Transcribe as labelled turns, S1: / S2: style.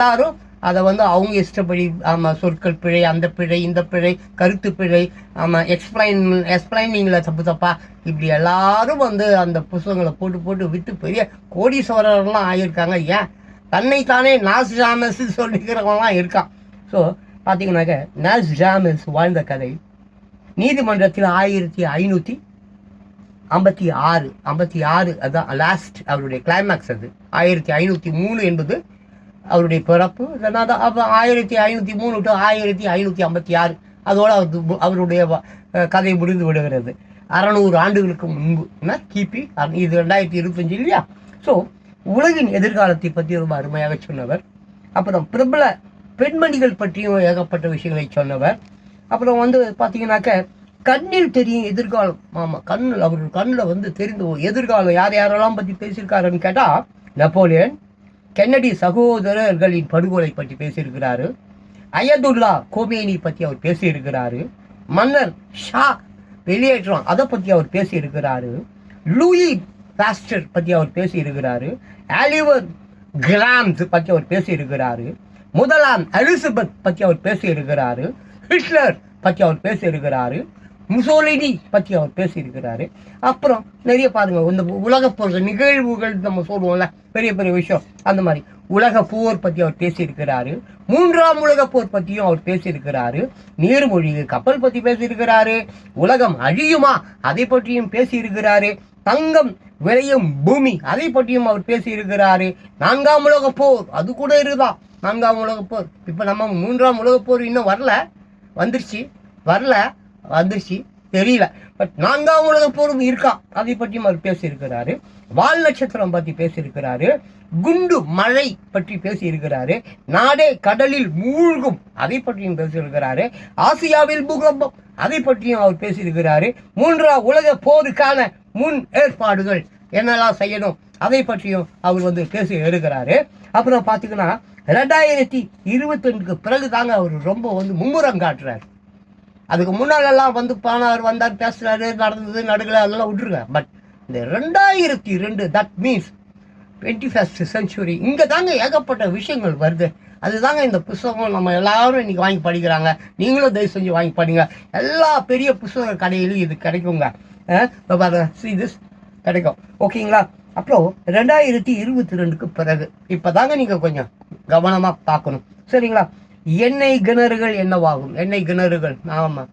S1: எல்லாரும் அதை வந்து அவங்க இஷ்டப்படி சொற்கள் பிழை, அந்த பிழை, இந்த பிழை, கருத்து பிழை, எக்ஸ்பிளைனிங்கில் தப்பா இப்படி எல்லாரும் வந்து அந்த புத்தகங்களை போட்டு போட்டு விற்று பெரிய கோடீஸ்வரர்லாம் ஆகியிருக்காங்க. ஏன் தன்னைத்தானே நாஸ்டாமஸ் சொல்லிக்கிறவங்களாம் இருக்கான். ஸோ பார்த்தீங்கன்னாக்க நாஸ்டாமஸ் வாழ்ந்த கதை நீதிமன்றத்தில் 1556 அதுதான் லாஸ்ட் அவருடைய கிளைமேக்ஸ். அது 1503 என்பது அவருடைய பிறப்பு. 1503 to 1556 அதோடு அவருடைய கதை முடிந்து விடுகிறது. 600 ஆண்டுகளுக்கு முன்பு, கிபி. இது 2025 இல்லையா? ஸோ உலகின் எதிர்காலத்தை பற்றி ரொம்ப அருமையாக சொன்னவர். அப்புறம் பிரபல பெண்மணிகள் பற்றியும் ஏகப்பட்ட விஷயங்களை சொன்னவர். அப்புறம் வந்து பார்த்தீங்கன்னாக்க கண்ணில் தெரியும் எதிர்காலம். ஆமாம், அவர் கண்ணில் வந்து தெரிந்து எதிர்காலம் யார் யாரெல்லாம் பற்றி பேசியிருக்காருன்னு கேட்டால், நெப்போலியன், கென்னடி சகோதரர்களின் படுகொலை பற்றி பேசியிருக்கிறாரு, அயதுல்லா கோமேனி பற்றி அவர் பேசியிருக்கிறாரு, மன்னர் ஷா வெளியேற்றம் அதை பற்றி அவர் பேசியிருக்கிறாரு, லூயி பாஸ்டர் பற்றி அவர் பேசியிருக்கிறாரு, ஆலிவர் கிராம்ஸ் பற்றி அவர் பேசியிருக்கிறாரு, முதலாம் எலிசபெத் பற்றி அவர் பேசியிருக்கிறாரு, ஹிட்லர் பற்றி அவர் பேசியிருக்கிறாரு, முசோலினி பற்றி அவர் பேசியிருக்கிறாரு. அப்புறம் நிறைய பாருங்க, இந்த உலக போர் நிகழ்வுகள் நம்ம சொல்லுவோம்ல, பெரிய பெரிய விஷயம், அந்த மாதிரி உலக போர் பற்றி அவர் பேசியிருக்கிறாரு, 3ஆம் உலக போர் பற்றியும் அவர் பேசியிருக்கிறாரு, நீர்மொழி கப்பல் பற்றி பேசியிருக்கிறாரு, உலகம் அழியுமா அதை பற்றியும் பேசியிருக்கிறாரு, தங்கம் விளையும் பூமி அதை பற்றியும் அவர் பேசியிருக்கிறாரு, 4ஆம் உலக போர் அது கூட இருக்குதான். 4ஆம் உலக போர் இப்போ நம்ம 3ஆம் உலக போர் இன்னும் வந்துருச்சு தெரியல. பட் 4ஆம் உலக போரும் இருக்கா அதை பற்றியும் அவர் பேசியிருக்கிறாரு, வால் நட்சத்திரம் பற்றி பேசியிருக்கிறாரு, குண்டு மழை பற்றி பேசியிருக்கிறாரு, நாடே கடலில் மூழ்கும் அதை பற்றியும் பேசியிருக்கிறாரு, ஆசியாவில் பூகம்பம் அதை பற்றியும் அவர் பேசியிருக்கிறாரு, 3ஆம் உலக போருக்கான முன் ஏற்பாடுகள் என்னெல்லாம் செய்யணும் அதை பற்றியும் அவர் வந்து பேசி இருக்கிறாரு. அப்புறம் பார்த்தீங்கன்னா 2022 பிறகு தாங்க அவர் ரொம்ப வந்து மும்முரம் காட்டுறாரு. அதுக்கு முன்னாலெல்லாம் வந்து வந்தார், பேசுறாரு, நடந்தது நடுகளை அதெல்லாம் விட்டுருங்க. பட் இந்த 2002 தட் மீன்ஸ் 21st century இங்கே தாங்க ஏகப்பட்ட விஷயங்கள் வருது. அதுதாங்க இந்த புத்தகம் நம்ம எல்லாரும் இன்னைக்கு வாங்கி படிக்கிறாங்க. நீங்களும் தயவு செஞ்சு வாங்கி படிங்க. எல்லா பெரிய புத்தக கடையிலும் இது கிடைக்குங்க. this கிடைக்கும். ஓகேங்களா? அப்புறம் 2022க்கு பிறகு இப்போதாங்க நீங்கள் கொஞ்சம் கவனமாக பார்க்கணும். சரிங்களா? எண்ணெய் கிணறுகள் என்னவாகும்? எண்ணெய் கிணறுகள் ஆமாம்